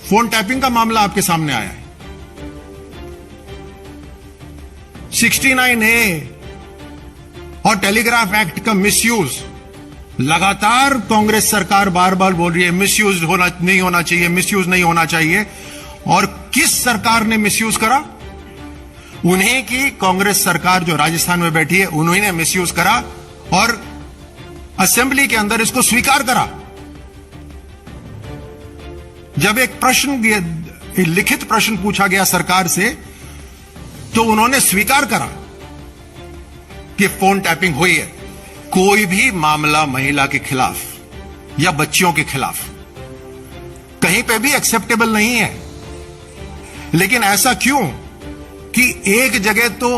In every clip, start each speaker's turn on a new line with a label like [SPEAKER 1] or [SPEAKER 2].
[SPEAKER 1] Phone tapping का मामला आपके सामने आया है। 69A और टेलीग्राफ एक्ट का मिसयूज लगातार कांग्रेस सरकार बार बार बोल रही है मिसयूज नहीं होना चाहिए, मिसयूज नहीं होना चाहिए। और किस सरकार ने मिसयूज करा? उन्हीं की कांग्रेस सरकार जो राजस्थान में बैठी है, उन्हीं ने मिसयूज करा और असेंबली के अंदर इसको स्वीकार करा। जब एक लिखित प्रश्न पूछा गया सरकार से, तो उन्होंने स्वीकार करा कि फोन टैपिंग हुई है। कोई भी मामला महिला के खिलाफ या बच्चियों के खिलाफ कहीं पे भी एक्सेप्टेबल नहीं है। लेकिन ऐसा क्यों कि एक जगह तो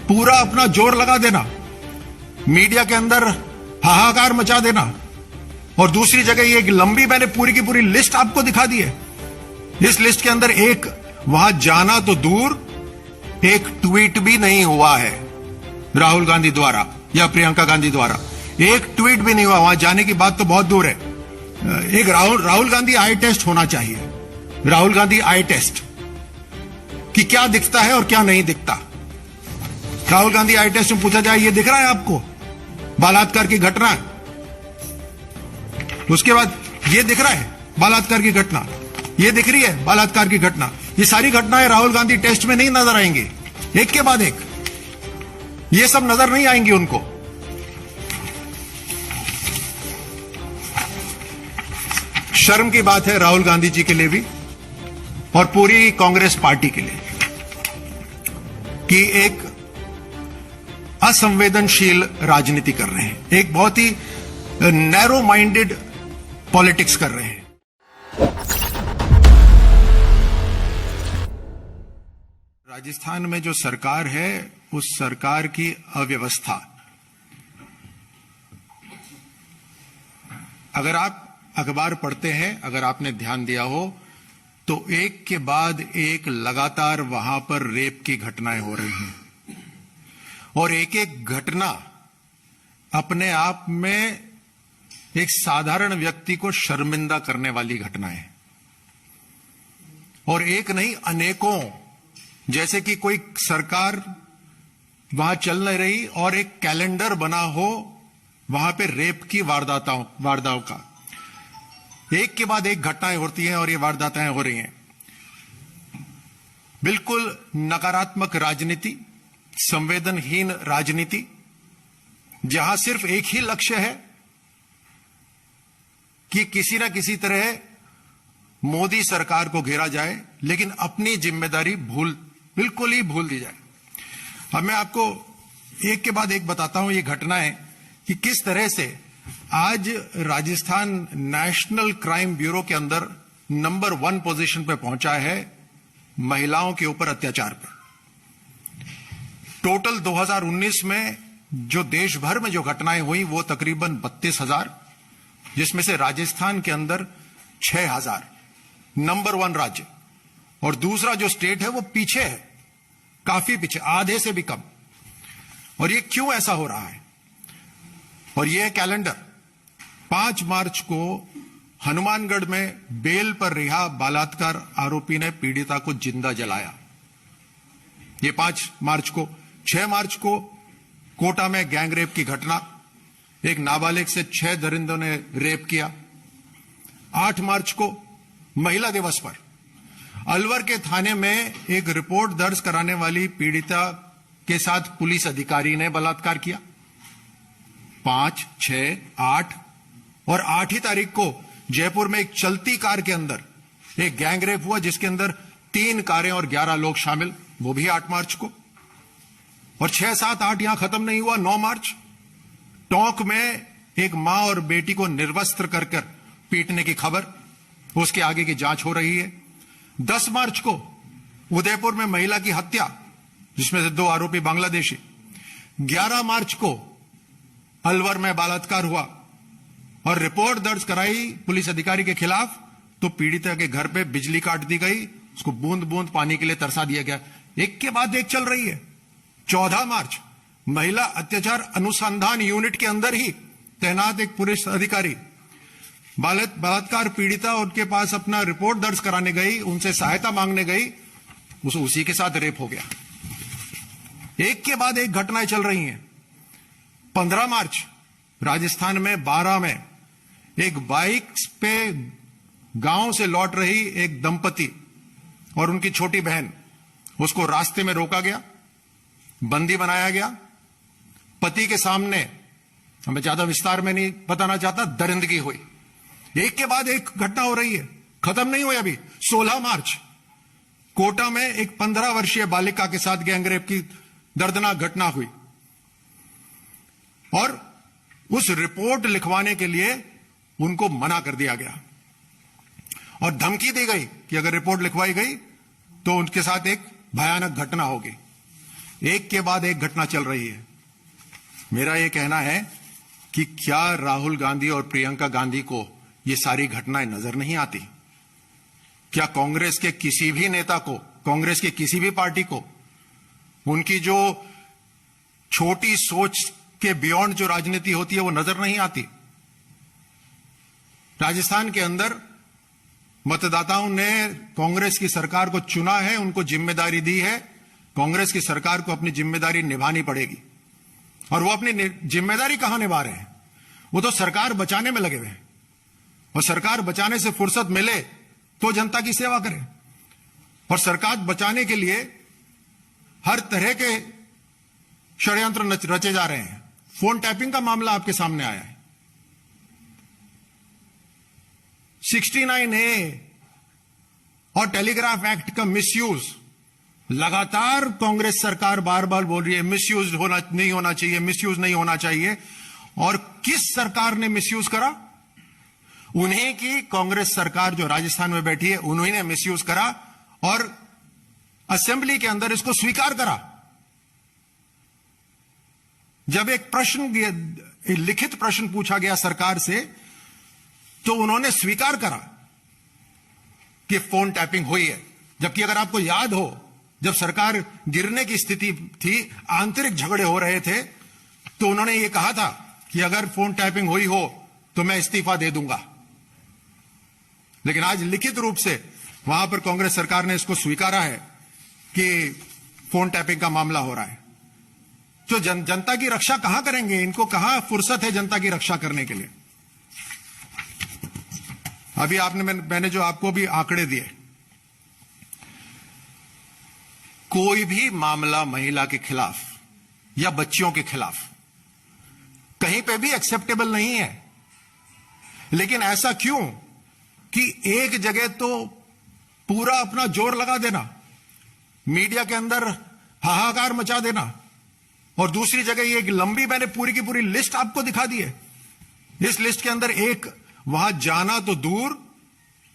[SPEAKER 1] पूरा अपना जोर लगा देना, मीडिया के अंदर हाहाकार मचा देना, और दूसरी जगह ये एक लंबी मैंने पूरी की पूरी लिस्ट आपको दिखा दी है। इस लिस्ट के अंदर एक वहां जाना तो दूर, एक ट्वीट भी नहीं हुआ है राहुल गांधी द्वारा या प्रियंका गांधी द्वारा। एक ट्वीट भी नहीं हुआ, वहां जाने की बात तो बहुत दूर है। एक राहुल गांधी आई टेस्ट होना चाहिए, राहुल गांधी आई टेस्ट कि क्या दिखता है और क्या नहीं दिखता। राहुल गांधी आई टेस्ट में पूछा जाए ये दिख रहा है आपको बलात्कार की घटना, उसके बाद ये दिख रहा है बलात्कार की घटना, ये दिख रही है बलात्कार की घटना। ये सारी घटनाएं राहुल गांधी टेस्ट में नहीं नजर आएंगी, एक के बाद एक ये सब नजर नहीं आएंगी उनको। शर्म की बात है राहुल गांधी जी के लिए भी और पूरी कांग्रेस पार्टी के लिए कि एक असंवेदनशील राजनीति कर रहे हैं, एक बहुत ही नैरो माइंडेड पॉलिटिक्स कर रहे हैं। राजस्थान में जो सरकार है, उस सरकार की अव्यवस्था, अगर आप अखबार पढ़ते हैं, अगर आपने ध्यान दिया हो, तो एक के बाद एक लगातार वहां पर रेप की घटनाएं हो रही हैं और एक एक घटना अपने आप में एक साधारण व्यक्ति को शर्मिंदा करने वाली घटनाएं, और एक नहीं अनेकों, जैसे कि कोई सरकार वहां चल नहीं रही और एक कैलेंडर बना हो वहां पे रेप की वारदातों का, एक के बाद एक घटनाएं होती हैं और ये वारदातें हो रही हैं। बिल्कुल नकारात्मक राजनीति, संवेदनहीन राजनीति, जहां सिर्फ एक ही लक्ष्य है कि किसी न किसी तरह मोदी सरकार को घेरा जाए, लेकिन अपनी जिम्मेदारी बिल्कुल ही भूल दी जाए। अब मैं आपको एक के बाद एक बताता हूं ये घटनाएं कि किस तरह से आज राजस्थान नेशनल क्राइम ब्यूरो के अंदर नंबर 1 पोजीशन पे पहुंचा है महिलाओं के ऊपर अत्याचार पर। टोटल 2019 में जो देश भर में जो घटनाएं हुई वो तकरीबन 32,000, जिसमें से राजस्थान के अंदर 6,000, नंबर 1 राज्य। और दूसरा जो स्टेट है वो पीछे है, काफी पीछे, आधे से भी कम। और ये क्यों ऐसा हो रहा है? और ये कैलेंडर 5 मार्च को हनुमानगढ़ में बेल पर रिहा बलात्कार आरोपी ने पीड़िता को जिंदा जलाया। ये 5 मार्च को। 6 मार्च को कोटा में गैंगरेप की घटना, एक नाबालिग से 6 दरिंदों ने रेप किया। 8 मार्च को महिला दिवस पर अलवर के थाने में एक रिपोर्ट दर्ज कराने वाली पीड़िता के साथ पुलिस अधिकारी ने बलात्कार किया। 5, 6, 8 और 8 ही तारीख को जयपुर में एक चलती कार के अंदर एक गैंगरेप हुआ, जिसके अंदर 3 कारें और 11 लोग शामिल, वो भी 8 मार्च को। और 6, 7, 8 यहां खत्म नहीं हुआ। 9 मार्च टोंक में एक मां और बेटी को निर्वस्त्र कर पीटने की खबर, उसके आगे की जांच हो रही है। 10 मार्च को उदयपुर में महिला की हत्या, जिसमें से 2 आरोपी बांग्लादेशी। 11 मार्च को अलवर में बलात्कार हुआ और रिपोर्ट दर्ज कराई पुलिस अधिकारी के खिलाफ, तो पीड़िता के घर पे बिजली काट दी गई, उसको बूंद बूंद पानी के लिए तरसा दिया गया। एक के बाद एक चल रही है। 14 मार्च महिला अत्याचार अनुसंधान यूनिट के अंदर ही तैनात एक पुलिस अधिकारी बलात्कार पीड़िता उनके पास अपना रिपोर्ट दर्ज कराने गई, उनसे सहायता मांगने गई, उसी के साथ रेप हो गया। एक के बाद एक घटनाएं चल रही हैं। 15 मार्च राजस्थान में 12 में एक बाइक पे गांव से लौट रही एक दंपति और उनकी छोटी बहन, उसको रास्ते में रोका गया, बंदी बनाया गया। पति के सामने, मैं ज्यादा विस्तार में नहीं बताना चाहता, दरिंदगी हुई। एक के बाद एक घटना हो रही है, खत्म नहीं हुई अभी। 16 मार्च कोटा में एक 15 वर्षीय बालिका के साथ गैंगरेप की दर्दनाक घटना हुई और उस रिपोर्ट लिखवाने के लिए उनको मना कर दिया गया और धमकी दी गई कि अगर रिपोर्ट लिखवाई गई तो उनके साथ एक भयानक घटना होगी। एक के बाद एक घटना चल रही है। मेरा यह कहना है कि क्या राहुल गांधी और प्रियंका गांधी को ये सारी घटनाएं नजर नहीं आती? क्या कांग्रेस के किसी भी नेता को, कांग्रेस के किसी भी पार्टी को उनकी जो छोटी सोच के बियॉन्ड जो राजनीति होती है वो नजर नहीं आती? राजस्थान के अंदर मतदाताओं ने कांग्रेस की सरकार को चुना है, उनको जिम्मेदारी दी है। कांग्रेस की सरकार को अपनी जिम्मेदारी निभानी पड़ेगी और वो अपनी जिम्मेदारी कहां निभा रहे हैं? वो तो सरकार बचाने में लगे हुए हैं और सरकार बचाने से फुर्सत मिले तो जनता की सेवा करें। और सरकार बचाने के लिए हर तरह के षड्यंत्र रचे जा रहे हैं। फोन टैपिंग का मामला आपके सामने आया है। 69A और टेलीग्राफ एक्ट का मिसयूज लगातार कांग्रेस सरकार बार बार बोल रही है मिसयूज नहीं होना चाहिए, मिसयूज नहीं होना चाहिए। और किस सरकार ने मिसयूज करा? उन्हीं की कांग्रेस सरकार जो राजस्थान में बैठी है, उन्हीं ने मिसयूज करा और असेंबली के अंदर इसको स्वीकार करा। जब एक लिखित प्रश्न पूछा गया सरकार से तो उन्होंने स्वीकार करा कि फोन टैपिंग हुई है। जबकि अगर आपको याद हो, जब सरकार गिरने की स्थिति थी, आंतरिक झगड़े हो रहे थे, तो उन्होंने ये कहा था कि अगर फोन टैपिंग हुई हो तो मैं इस्तीफा दे दूंगा। लेकिन आज लिखित रूप से वहां पर कांग्रेस सरकार ने इसको स्वीकारा है कि फोन टैपिंग का मामला हो रहा है। तो जनता की रक्षा कहां करेंगे? इनको कहां फुर्सत है जनता की रक्षा करने के लिए? अभी मैंने जो आपको भी आंकड़े दिए, कोई भी मामला महिला के खिलाफ या बच्चियों के खिलाफ कहीं पे भी एक्सेप्टेबल नहीं है। लेकिन ऐसा क्यों कि एक जगह तो पूरा अपना जोर लगा देना, मीडिया के अंदर हाहाकार मचा देना, और दूसरी जगह ये एक लंबी, मैंने पूरी की पूरी लिस्ट आपको दिखा दी है। इस लिस्ट के अंदर एक वहां जाना तो दूर,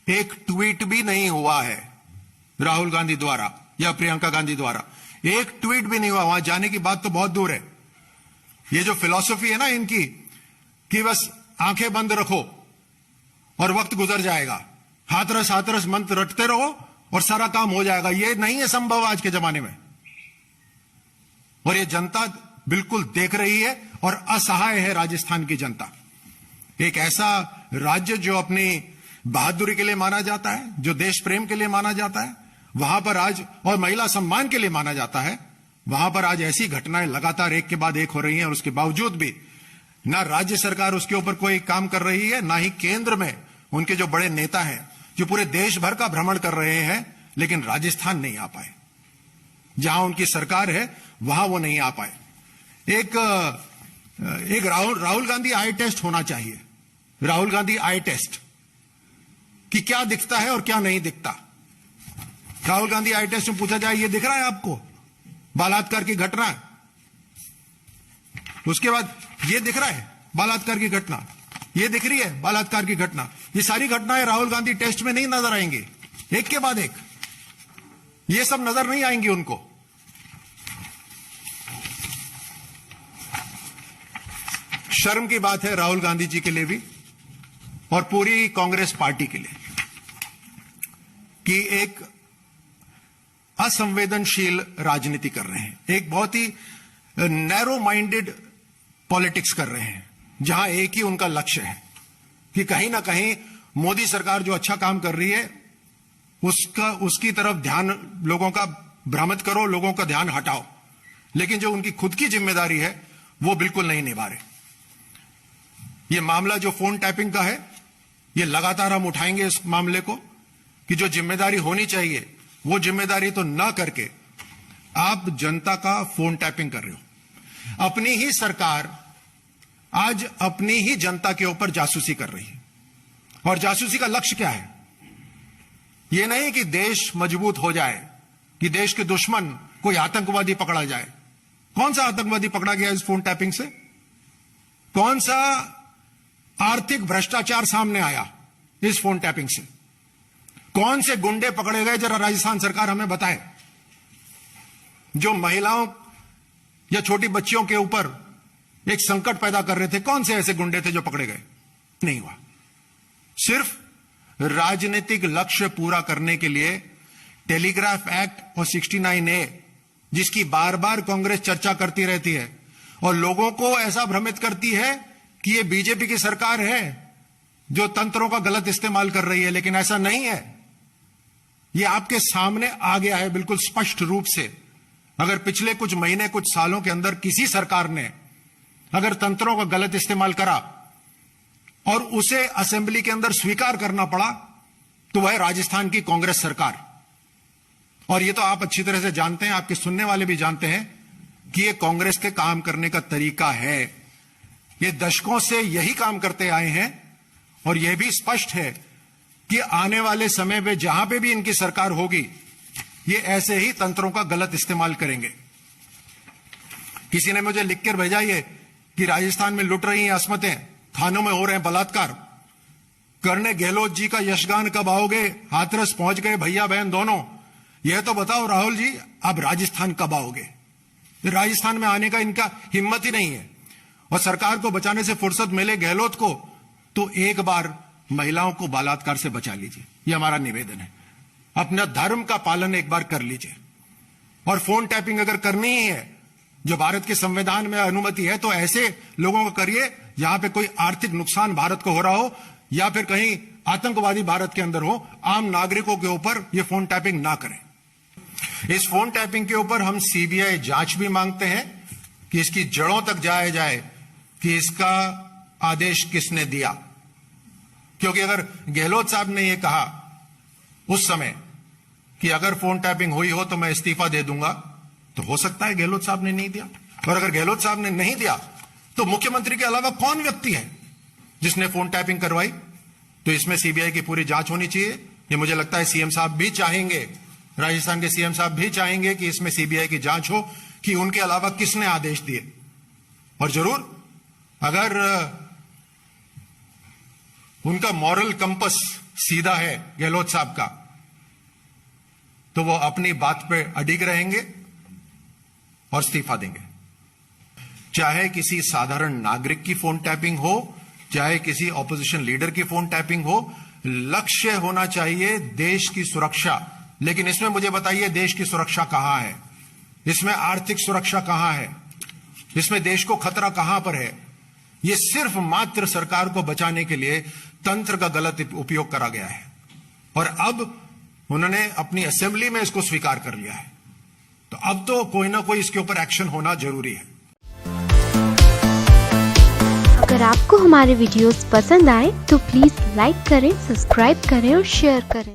[SPEAKER 1] एक ट्वीट भी नहीं हुआ है राहुल गांधी द्वारा या प्रियंका गांधी द्वारा। एक ट्वीट भी नहीं हुआ। वहां जाने की बात तो बहुत दूर है। ये जो फिलॉसफी है ना इनकी कि बस आंखें बंद रखो और वक्त गुजर जाएगा, हाथरस मंत्र रटते रहो और सारा काम हो जाएगा, ये नहीं है संभव आज के जमाने में। और ये जनता बिल्कुल देख रही है और असहाय है राजस्थान की जनता। एक ऐसा राज्य जो अपनी बहादुरी के लिए माना जाता है, जो देश प्रेम के लिए माना जाता है, वहां पर आज, और महिला सम्मान के लिए माना जाता है, वहां पर आज ऐसी घटनाएं लगातार एक के बाद एक हो रही हैं। और उसके बावजूद भी ना राज्य सरकार उसके ऊपर कोई काम कर रही है, ना ही केंद्र में उनके जो बड़े नेता हैं जो पूरे देश भर का भ्रमण कर रहे हैं, लेकिन राजस्थान नहीं आ पाए। जहां उनकी सरकार है वहां वो नहीं आ पाए। एक राहुल गांधी आई टेस्ट होना चाहिए। राहुल गांधी आई टेस्ट कि क्या दिखता है और क्या नहीं दिखता। राहुल गांधी आई टेस्ट में पूछा जाए, ये दिख रहा है आपको बलात्कार की घटना? उसके बाद ये दिख रहा है बलात्कार की घटना, ये दिख रही है बलात्कार की घटना। ये सारी घटनाएं राहुल गांधी टेस्ट में नहीं नजर आएंगी, एक के बाद एक। ये सब नजर नहीं आएंगी उनको। शर्म की बात है राहुल गांधी जी के लिए भी और पूरी कांग्रेस पार्टी के लिए कि एक असंवेदनशील राजनीति कर रहे हैं, एक बहुत ही नैरो माइंडेड पॉलिटिक्स कर रहे हैं, जहां एक ही उनका लक्ष्य है कि कहीं ना कहीं मोदी सरकार जो अच्छा काम कर रही है उसकी तरफ ध्यान लोगों का भ्रमित करो, लोगों का ध्यान हटाओ, लेकिन जो उनकी खुद की जिम्मेदारी है वो बिल्कुल नहीं निभा रहे। ये मामला जो फोन टैपिंग का है, ये लगातार हम उठाएंगे इस मामले को, कि जो जिम्मेदारी होनी चाहिए वो जिम्मेदारी तो ना करके आप जनता का फोन टैपिंग कर रहे हो। अपनी ही सरकार आज अपनी ही जनता के ऊपर जासूसी कर रही है, और जासूसी का लक्ष्य क्या है? यह नहीं कि देश मजबूत हो जाए, कि देश के दुश्मन कोई आतंकवादी पकड़ा जाए। कौन सा आतंकवादी पकड़ा गया इस फोन टैपिंग से? कौन सा आर्थिक भ्रष्टाचार सामने आया इस फोन टैपिंग से? कौन से गुंडे पकड़े गए? जरा राजस्थान सरकार हमें बताए। जो महिलाओं या छोटी बच्चियों के ऊपर एक संकट पैदा कर रहे थे, कौन से ऐसे गुंडे थे जो पकड़े गए? नहीं हुआ। सिर्फ राजनीतिक लक्ष्य पूरा करने के लिए टेलीग्राफ एक्ट और 69A, जिसकी बार बार कांग्रेस चर्चा करती रहती है और लोगों को ऐसा भ्रमित करती है कि ये बीजेपी की सरकार है जो तंत्रों का गलत इस्तेमाल कर रही है, लेकिन ऐसा नहीं है। ये आपके सामने आ गया है बिल्कुल स्पष्ट रूप से। अगर पिछले कुछ महीने, कुछ सालों के अंदर किसी सरकार ने अगर तंत्रों का गलत इस्तेमाल करा और उसे असेंबली के अंदर स्वीकार करना पड़ा, तो वह राजस्थान की कांग्रेस सरकार। और ये तो आप अच्छी तरह से जानते हैं, आपके सुनने वाले भी जानते हैं कि ये कांग्रेस के काम करने का तरीका है। ये दशकों से यही काम करते आए हैं, और यह भी स्पष्ट है कि आने वाले समय में जहां पे भी इनकी सरकार होगी, ये ऐसे ही तंत्रों का गलत इस्तेमाल करेंगे। किसी ने मुझे लिखकर भेजा ये कि राजस्थान में लुट रही हैं अस्मतें, थानों में हो रहे हैं बलात्कार, करने गहलोत जी का यशगान कब आओगे? हाथरस पहुंच गए भैया बहन दोनों। यह तो बताओ राहुल जी, अब राजस्थान कब आओगे? राजस्थान में आने का इनका हिम्मत ही नहीं है। और सरकार को बचाने से फुर्सत मिले गहलोत को, तो एक बार महिलाओं को बलात्कार से बचा लीजिए। यह हमारा निवेदन है। अपना धर्म का पालन एक बार कर लीजिए। और फोन टैपिंग अगर करनी ही है, जो भारत के संविधान में अनुमति है, तो ऐसे लोगों को करिए जहां पे कोई आर्थिक नुकसान भारत को हो रहा हो, या फिर कहीं आतंकवादी भारत के अंदर हो। आम नागरिकों के ऊपर यह फोन टैपिंग ना करें। इस फोन टैपिंग के ऊपर हम सीबीआई जांच भी मांगते हैं कि इसकी जड़ों तक जाया जाए कि इसका आदेश किसने दिया। क्योंकि अगर गहलोत साहब ने यह कहा उस समय कि अगर फोन टैपिंग हुई हो तो मैं इस्तीफा दे दूंगा, तो हो सकता है गहलोत साहब ने नहीं दिया। और अगर गहलोत साहब ने नहीं दिया, तो मुख्यमंत्री के अलावा कौन व्यक्ति है जिसने फोन टैपिंग करवाई? तो इसमें सीबीआई की पूरी जांच होनी चाहिए। ये मुझे लगता है सीएम साहब भी चाहेंगे, राजस्थान के सीएम साहब भी चाहेंगे कि इसमें सीबीआई की जांच हो कि उनके अलावा किसने आदेश दिए। और जरूर अगर उनका मॉरल कंपस सीधा है गहलोत साहब का, तो वो अपनी बात पे अडिग रहेंगे और इस्तीफा देंगे। चाहे किसी साधारण नागरिक की फोन टैपिंग हो, चाहे किसी ऑपोजिशन लीडर की फोन टैपिंग हो, लक्ष्य होना चाहिए देश की सुरक्षा। लेकिन इसमें मुझे बताइए, देश की सुरक्षा कहां है? इसमें आर्थिक सुरक्षा कहां है? इसमें देश को खतरा कहां पर है? यह सिर्फ मात्र सरकार को बचाने के लिए तंत्र का गलत उपयोग करा गया है, और अब उन्होंने अपनी असेंबली में इसको स्वीकार कर लिया है। तो अब तो कोई ना कोई इसके ऊपर एक्शन होना जरूरी है।
[SPEAKER 2] अगर आपको हमारे वीडियोस पसंद आए तो प्लीज लाइक करें, सब्सक्राइब करें और शेयर करें।